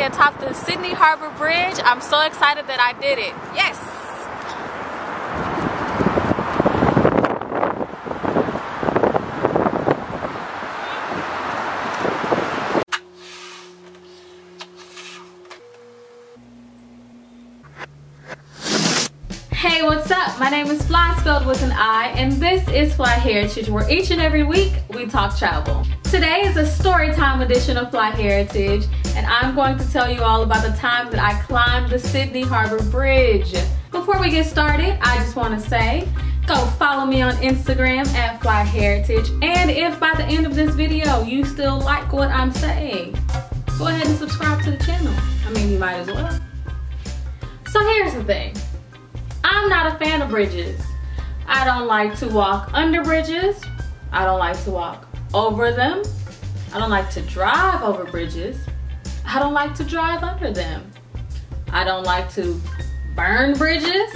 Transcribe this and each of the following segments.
atop the Sydney Harbour Bridge. I'm so excited that I did it. Yes! Hey, what's up? My name is Fly, spelled with an I, and this is FLI Heritage, where each and every week we talk travel. Today is a story time edition of FLI Heritage, and I'm going to tell you all about the time that I climbed the Sydney Harbour Bridge. Before we get started, I just want to say, go follow me on Instagram at FLI Heritage, and if by the end of this video you still like what I'm saying, go ahead and subscribe to the channel. I mean, you might as well. So here's the thing. I'm not a fan of bridges. I don't like to walk under bridges. I don't like to walk over them. I don't like to drive over bridges. I don't like to drive under them. I don't like to burn bridges.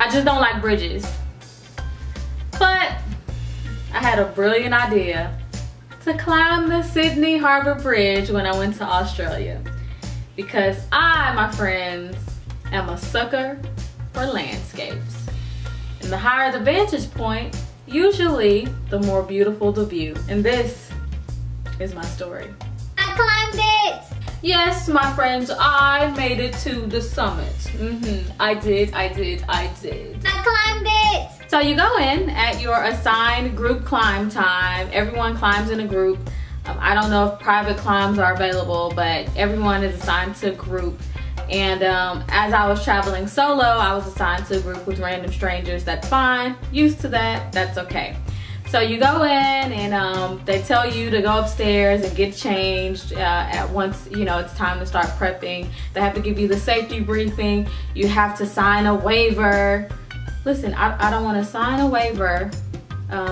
I just don't like bridges. But I had a brilliant idea to climb the Sydney Harbour Bridge when I went to Australia. Because I, my friends, am a sucker for landscapes. And the higher the vantage point, usually the more beautiful the view. And this is my story. I climbed it! Yes, my friends, I made it to the summit. I did. I climbed it! So you go in at your assigned group climb time. Everyone climbs in a group. I don't know if private climbs are available, but everyone is assigned to a group. And as I was traveling solo, I was assigned to a group with random strangers. That's fine. Used to that. That's okay. So you go in and they tell you to go upstairs and get changed at once, you know, it's time to start prepping. They have to give you the safety briefing. You have to sign a waiver. Listen, I don't want to sign a waiver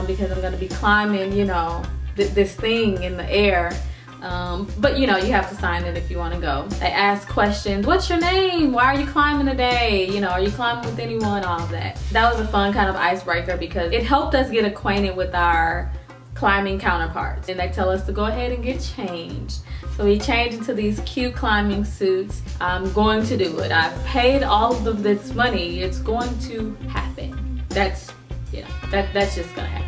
because I'm going to be climbing, you know, this thing in the air. But you know, you have to sign it if you want to go. They ask questions. What's your name? Why are you climbing today? You know, are you climbing with anyone? All of that. That was a fun kind of icebreaker because it helped us get acquainted with our climbing counterparts. And they tell us to go ahead and get changed. So we change into these cute climbing suits. I'm going to do it. I've paid all of this money. It's going to happen. That's, you know, that's just gonna happen.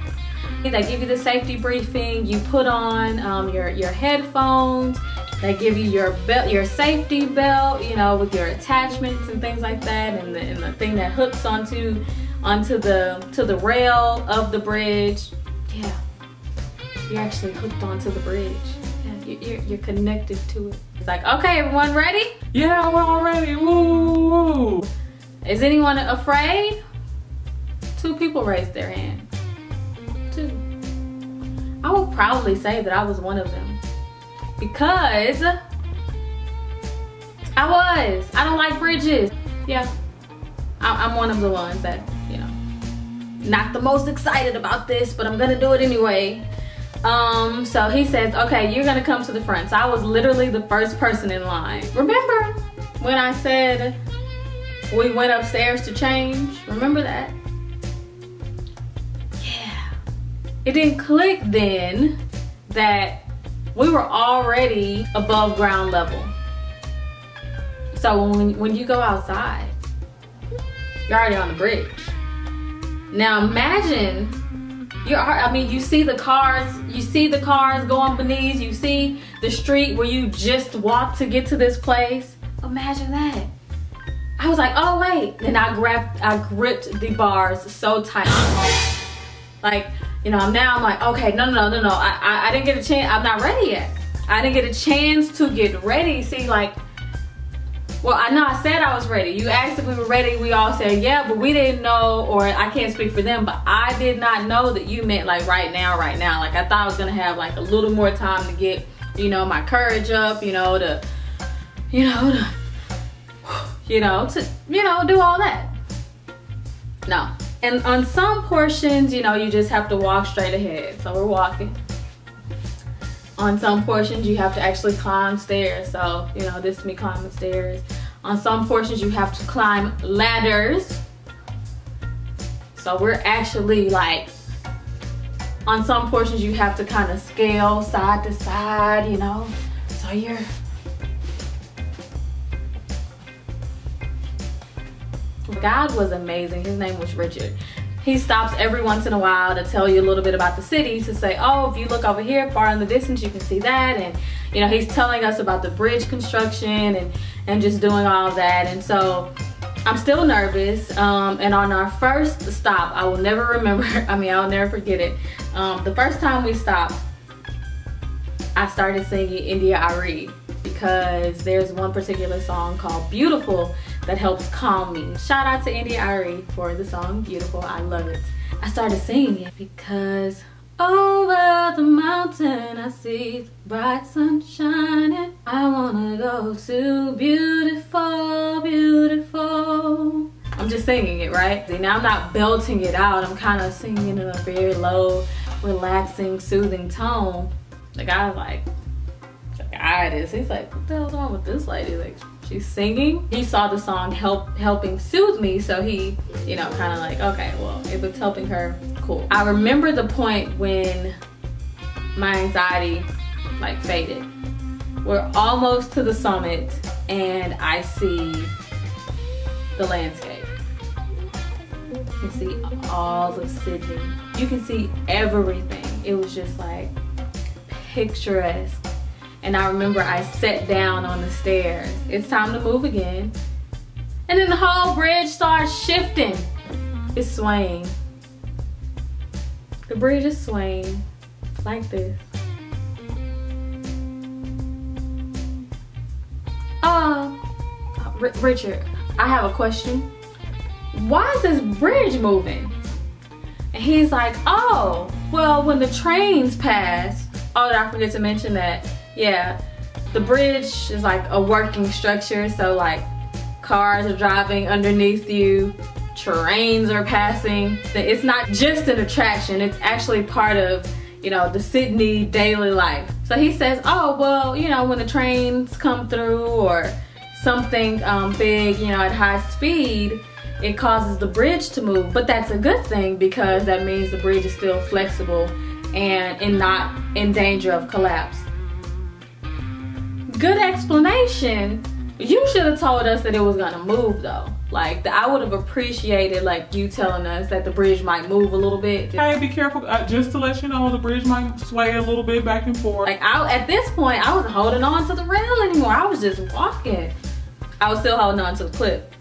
They give you the safety briefing. You put on your headphones. They give you your belt, your safety belt, you know, with your attachments and things like that, and the thing that hooks onto the rail of the bridge. Yeah, you're actually hooked onto the bridge. Yeah, you're connected to it. It's like, okay, everyone ready? Yeah, we're all ready. Woo! Is anyone afraid? 2 people raised their hand. 2. I will probably say that I was one of them because I don't like bridges. Yeah, I'm one of the ones that, you know, not the most excited about this, but I'm gonna do it anyway. So he says, okay, you're gonna come to the front. So I was literally the first person in line. Remember when I said we went upstairs to change? Remember that? It didn't click then that we were already above ground level. So when you go outside, you're already on the bridge. Now imagine, you see the cars going beneath, you see the street where you just walked to get to this place. Imagine that. I was like, oh wait. Then I gripped the bars so tight. Like, you know, now I'm like, okay, no. I didn't get a chance. I'm not ready yet. I didn't get a chance to get ready. See, like, well, I know I said I was ready. You asked if we were ready. We all said, yeah, but we didn't know, or I can't speak for them, but I did not know that you meant like right now. Like, I thought I was gonna have like a little more time to get, you know, my courage up, to do all that. No. And on some portions, you know, you just have to walk straight ahead. So we're walking. On some portions, you have to actually climb stairs. So, you know, this is me climbing stairs. On some portions, you have to climb ladders. So we're actually like, on some portions, you have to kind of scale side to side, you know. So you're The guide was amazing. His name was Richard. He stops every once in a while to tell you a little bit about the city, to say, oh, if you look over here far in the distance, you can see that. And you know, he's telling us about the bridge construction and just doing all of that. And so I'm still nervous. And on our first stop, I will never remember, I mean, I'll never forget it. The first time we stopped, I started singing India.Arie because there's one particular song called Beautiful that helps calm me. Shout out to India.Arie for the song Beautiful. I love it. I started singing it because over the mountain I see the bright sun shining. I wanna go to beautiful, beautiful. I'm just singing it, right? See, now I'm not belting it out. I'm kind of singing in a very low, relaxing, soothing tone. The guy's like, the guy is. He's like, what the hell's wrong with this lady? Like, she's singing. He saw the song helping soothe me, so he, you know, kind of like, okay, well, if it's helping her, cool. I remember the point when my anxiety like faded. We're almost to the summit and I see the landscape. You can see all of Sydney. You can see everything. It was just like picturesque. And I remember I sat down on the stairs. It's time to move again. And then the whole bridge starts shifting. It's swaying. The bridge is swaying like this. Richard, I have a question. Why is this bridge moving? And he's like, oh, well, when the trains pass. Oh, did I forget to mention that? Yeah, the bridge is like a working structure, so like cars are driving underneath you, trains are passing. It's not just an attraction, it's actually part of, you know, the Sydney daily life. So he says, oh, well, you know, when the trains come through or something big, you know, at high speed, it causes the bridge to move. But that's a good thing because that means the bridge is still flexible and not in danger of collapse. Good explanation. You should have told us that it was gonna move though. Like, I would have appreciated like you telling us that the bridge might move a little bit. Hey, be careful. Just to let you know, the bridge might sway a little bit back and forth. Like, at this point, I wasn't holding on to the rail anymore. I was just walking. I was still holding on to the clip.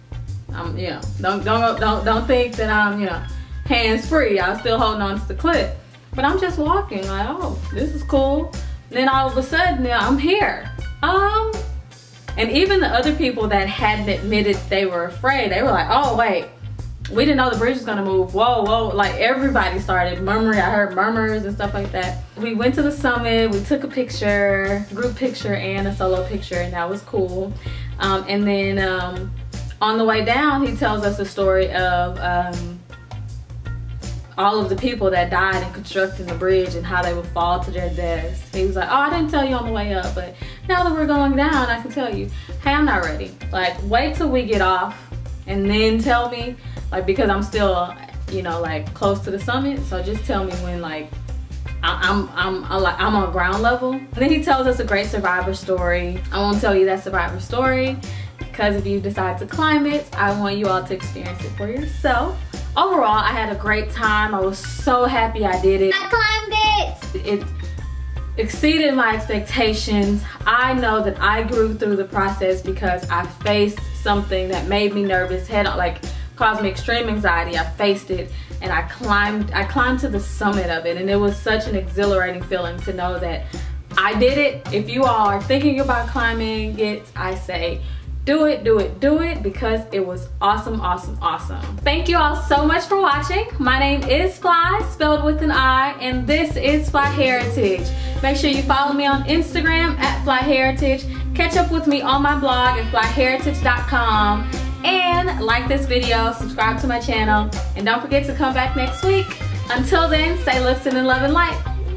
You know, don't think that I'm, you know, hands free. I was still holding on to the clip, but I'm just walking like, oh, this is cool. And then all of a sudden, I'm here. And even the other people that hadn't admitted they were afraid, they were like, oh wait, we didn't know the bridge was gonna move. Whoa, whoa, like everybody started murmuring. I heard murmurs and stuff like that. We went to the summit, we took a picture, group picture and a solo picture, and that was cool. And then on the way down, he tells us a story of all of the people that died in constructing the bridge and how they would fall to their deaths. He was like, oh, I didn't tell you on the way up, but now that we're going down, I can tell you, hey, I'm not ready. Like, wait till we get off and then tell me, like, because I'm still, you know, like close to the summit. So just tell me when, like, I'm on ground level. And then he tells us a great survivor story. I won't tell you that survivor story because if you decide to climb it, I want you all to experience it for yourself. Overall, I had a great time. I was so happy I did it. I climbed it. It exceeded my expectations. I know that I grew through the process because I faced something that made me nervous, caused me extreme anxiety. I faced it and I climbed to the summit of it, and it was such an exhilarating feeling to know that I did it. If you all are thinking about climbing it, I say do it, do it, do it, because it was awesome, awesome, awesome. Thank you all so much for watching. My name is Fly, spelled with an I, and this is FLI Heritage. Make sure you follow me on Instagram at FLI Heritage. Catch up with me on my blog at FLIHeritage.com. And like this video, subscribe to my channel, and don't forget to come back next week. Until then, stay lifted in love and light.